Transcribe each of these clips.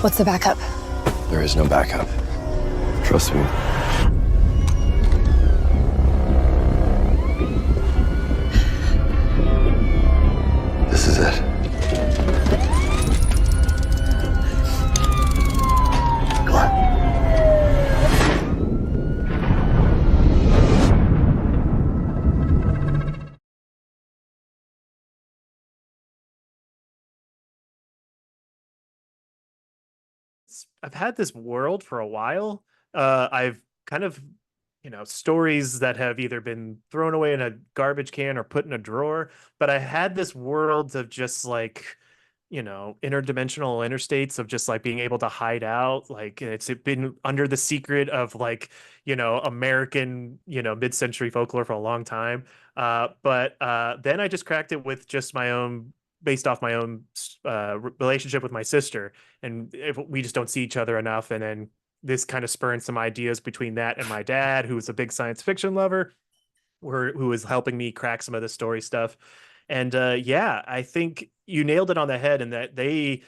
What's the backup? There is no backup. Trust me. This is it. Come on. I've had this world for a while. I've kind of, stories that have either been thrown away in a garbage can or put in a drawer, but I had this world of just like, interdimensional interstates of just like being able to hide out. Like it's been under the secret of like, American, mid-century folklore for a long time. But then I just cracked it with just my own, based off my own relationship with my sister, and if we just don't see each other enough, and then this kind of spurned some ideas between that and my dad, who was a big science fiction lover, who was helping me crack some of the story stuff. And yeah, I think you nailed it on the head in that they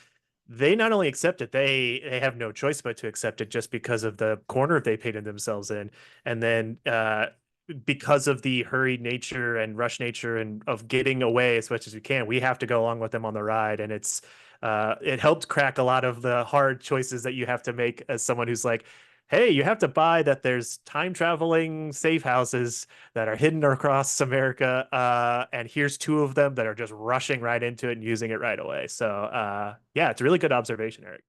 not only accept it, they have no choice but to accept it just because of the corner they painted themselves in. And then because of the hurried nature and rush nature and of getting away as much as we can, we have to go along with them on the ride. And it helped crack a lot of the hard choices that you have to make as someone who's like, hey, you have to buy that there's time traveling safe houses that are hidden across America. And here's two of them that are just rushing right into it and using it right away. So yeah, it's a really good observation, Eric.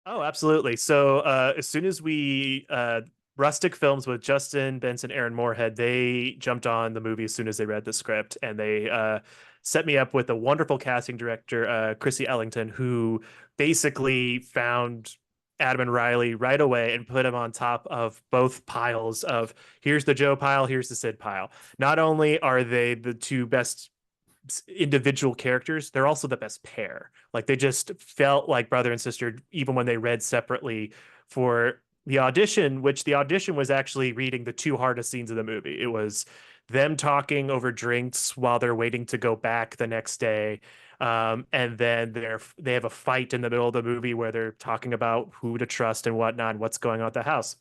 Oh, absolutely. So as soon as we Rustic Films with Justin Benson, Aaron Moorhead, they jumped on the movie as soon as they read the script, and they set me up with a wonderful casting director, Chrissy Ellington, who basically found Adam and Riley right away and put them on top of both piles of here's the Joe pile, here's the Sid pile. Not only are they the two best individual characters, they're also the best pair. Like they just felt like brother and sister, even when they read separately for the audition, which the audition was actually reading the two hardest scenes of the movie. It was them talking over drinks while they're waiting to go back the next day. And then they have a fight in the middle of the movie where they're talking about who to trust and whatnot and what's going on at the house.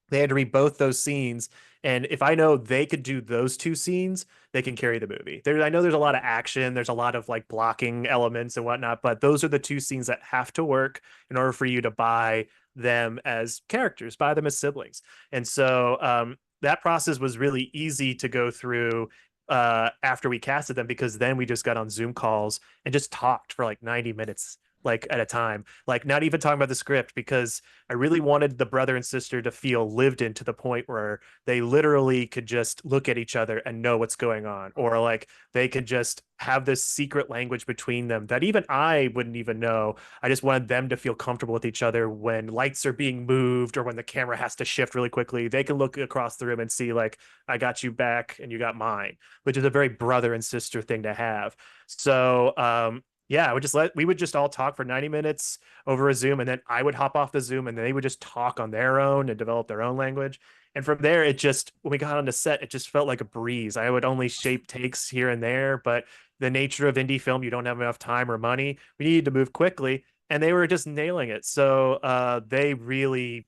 They had to read both those scenes. And if I know they could do those two scenes, they can carry the movie. I know there's a lot of action, there's a lot of like blocking elements and whatnot, but those are the two scenes that have to work in order for you to buy them as characters, buy them as siblings. And so that process was really easy to go through after we casted them, because then we just got on Zoom calls and just talked for like 90 minutes like at a time, like not even talking about the script, because I really wanted the brother and sister to feel lived in, to the point where they literally could just look at each other and know what's going on, or like they could just have this secret language between them that even I wouldn't even know. I just wanted them to feel comfortable with each other when lights are being moved or when the camera has to shift really quickly. They can look across the room and see like, I got you back and you got mine, which is a very brother and sister thing to have. So yeah, we would just all talk for 90 minutes over a Zoom, and then I would hop off the Zoom and they would just talk on their own and develop their own language. And from there, it just, when we got on the set, it just felt like a breeze. I would only shape takes here and there, but the nature of indie film, you don't have enough time or money. We needed to move quickly, and they were just nailing it. So they really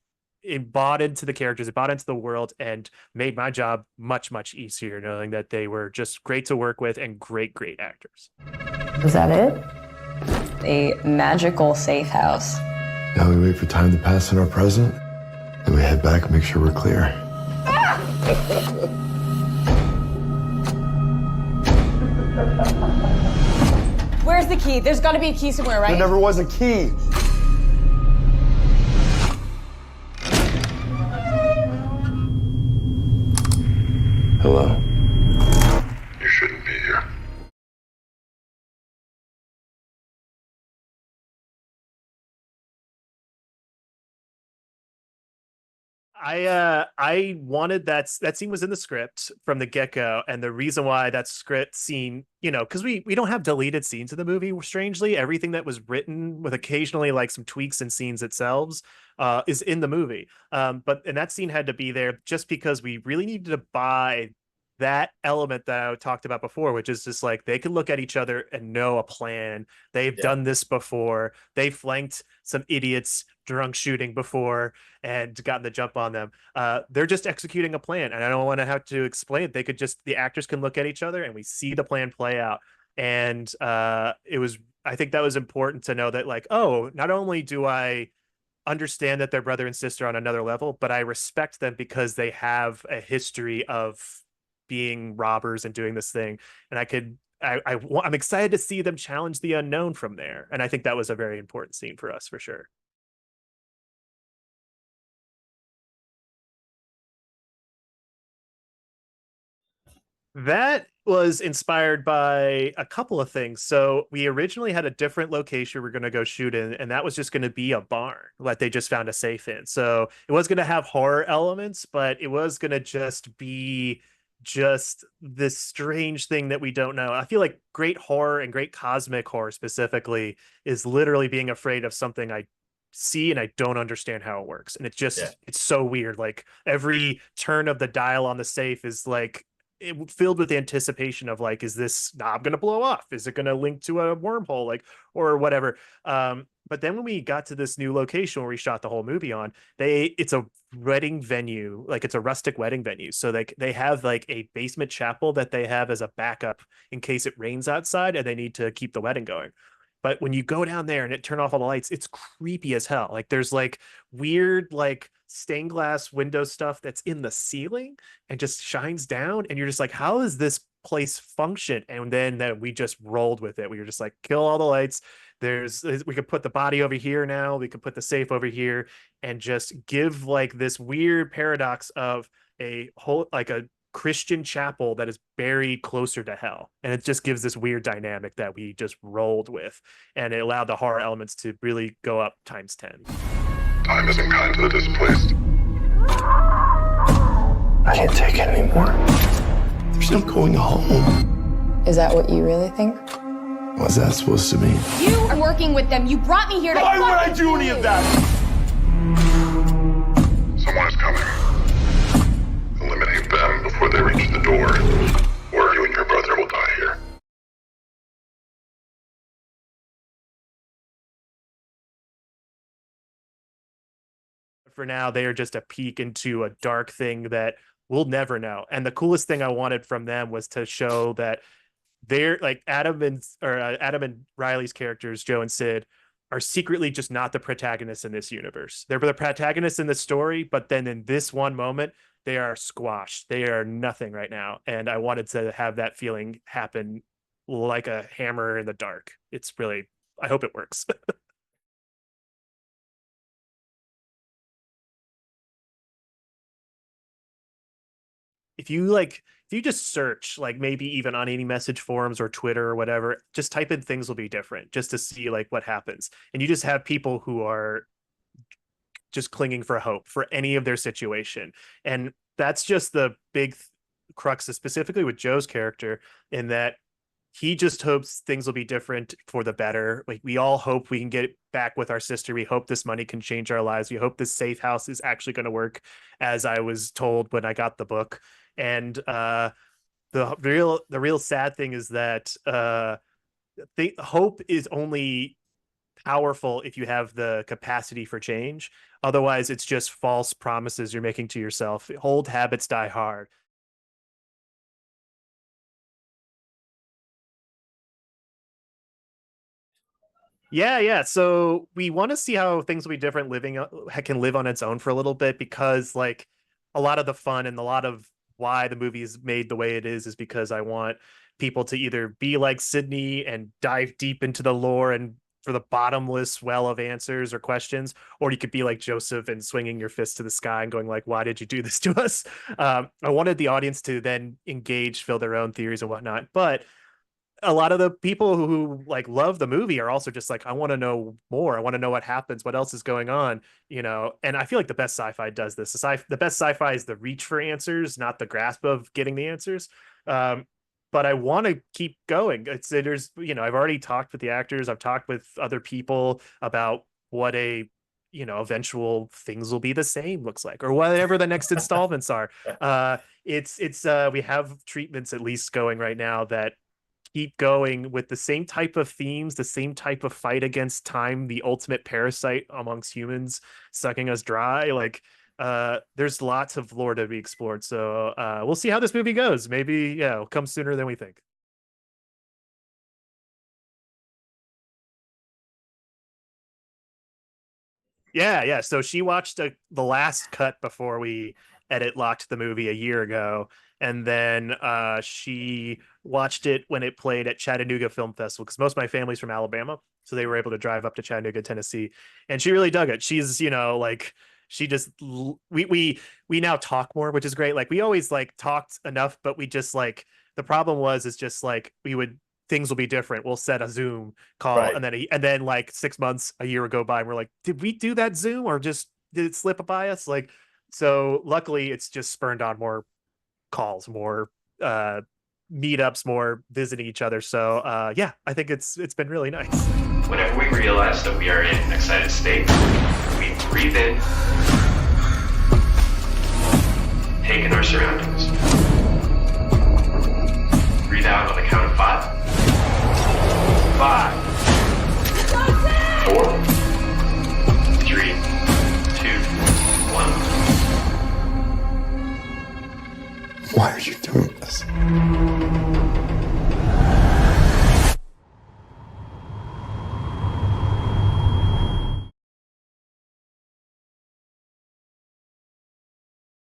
bought into the characters, it bought into the world, and made my job much, much easier, knowing that they were just great to work with and great, great actors. Is that it? A magical safe house. Now we wait for time to pass in our present, then we head back and make sure we're clear. Where's the key? There's got to be a key somewhere, right? There never was a key. Hello. You shouldn't be here. I wanted that scene was in the script from the get-go, and the reason why that script scene, because we don't have deleted scenes in the movie, strangely. Everything that was written, with occasionally like some tweaks and scenes itself, is in the movie. And that scene had to be there just because we really needed to buy that element that I talked about before, which is just like they can look at each other and know a plan. They've done this before. They flanked some idiots drunk shooting before and gotten the jump on them. They're just executing a plan, and I don't want to have to explain it. They could just, the actors can look at each other and we see the plan play out. And it was, I think that was important to know that, like, oh, not only do I understand that they're brother and sister on another level, but I respect them because they have a history of being robbers and doing this thing. And I'm excited to see them challenge the unknown from there. And I think that was a very important scene for us, for sure. That was inspired by a couple of things. So we originally had a different location we are going to go shoot in, and that was just going to be a barn that they just found a safe in. So it was going to have horror elements, but it was going to just be just this strange thing that we don't know. I feel like great horror and great cosmic horror specifically is literally being afraid of something I see and I don't understand how it works. And it's just, it's so weird. Like every turn of the dial on the safe is like, filled with anticipation of like, is this knob going to blow off? Is it going to link to a wormhole, like, or whatever? But then when we got to this new location where we shot the whole movie on, it's a wedding venue, like it's a rustic wedding venue. So they have like a basement chapel that they have as a backup in case it rains outside and they need to keep the wedding going. But when you go down there and it turn off all the lights, it's creepy as hell. Like there's like weird, like stained glass window stuff that's in the ceiling and just shines down. And you're just like, how does this place function? And then we just rolled with it. We were just like, kill all the lights. We could put the body over here now. We could put the safe over here and just give like this weird paradox of a whole, like a Christian chapel that is buried closer to hell. And it just gives this weird dynamic that we just rolled with. And it allowed the horror elements to really go up times 10. Time isn't kind to the displaced. I can't take it anymore. There's no going home. Is that what you really think? What's that supposed to mean? You are working with them. You brought me here to. Why would I do any of that? Someone is coming. Eliminate them before they reach the door, or you and your brother will die here. For now, they are just a peek into a dark thing that we'll never know. And the coolest thing I wanted from them was to show that they're like Adam and Riley's characters, Joe and Sid, are secretly just not the protagonists in this universe. They're the protagonists in the story, but then in this one moment, they are squashed. They are nothing right now. And I wanted to have that feeling happen like a hammer in the dark. It's really, I hope it works. If you just search, like maybe even on any message forums or Twitter or whatever, just type in things will be different just to see like what happens. And you just have people who are just clinging for hope for any of their situation. And that's just the big crux, specifically with Joe's character, in that he just hopes things will be different for the better. Like we all hope we can get back with our sister. We hope this money can change our lives. We hope this safe house is actually going to work as I was told when I got the book. And the real sad thing is that hope is only powerful if you have the capacity for change. Otherwise, it's just false promises you're making to yourself. Old habits die hard. Yeah. So we want to see how things will be different can live on its own for a little bit, because like a lot of the fun and a lot of why the movie is made the way it is because I want people to either be like Sydney and dive deep into the lore and for the bottomless well of answers or questions, or you could be like Joseph and swinging your fist to the sky and going like, why did you do this to us? I wanted the audience to then engage, fill their own theories and whatnot. But a lot of the people who like love the movie are also just like, I want to know more. I want to know what happens, what else is going on, and I feel like the best sci-fi does this. The best sci-fi is the reach for answers, not the grasp of getting the answers. But I want to keep going. I've already talked with the actors. I've talked with other people about what eventual things will be the same looks like, or whatever the next installments are. it's we have treatments at least going right now that keep going with the same type of themes, the same type of fight against time, the ultimate parasite amongst humans, sucking us dry. Like, there's lots of lore to be explored. So we'll see how this movie goes. Maybe, yeah, it'll come sooner than we think. Yeah. So she watched the last cut before we edit locked the movie a year ago, and then she watched it when it played at Chattanooga Film Festival because most of my family's from Alabama, so they were able to drive up to Chattanooga, Tennessee, and she really dug it. She's like she just we now talk more, which is great. Like we always like talked enough, but we just like the problem is just like we would things will be different. We'll set a Zoom call, Right. and then like 6 months, a year would go by, and we're like, did we do that Zoom or just did it slip by us? Like, so luckily, it's just spurned on more calls, more meetups, more visiting each other. So yeah, I think it's been really nice. Whenever we realize that we are in an excited state, we breathe in, take in our surroundings, breathe out on the count of 5.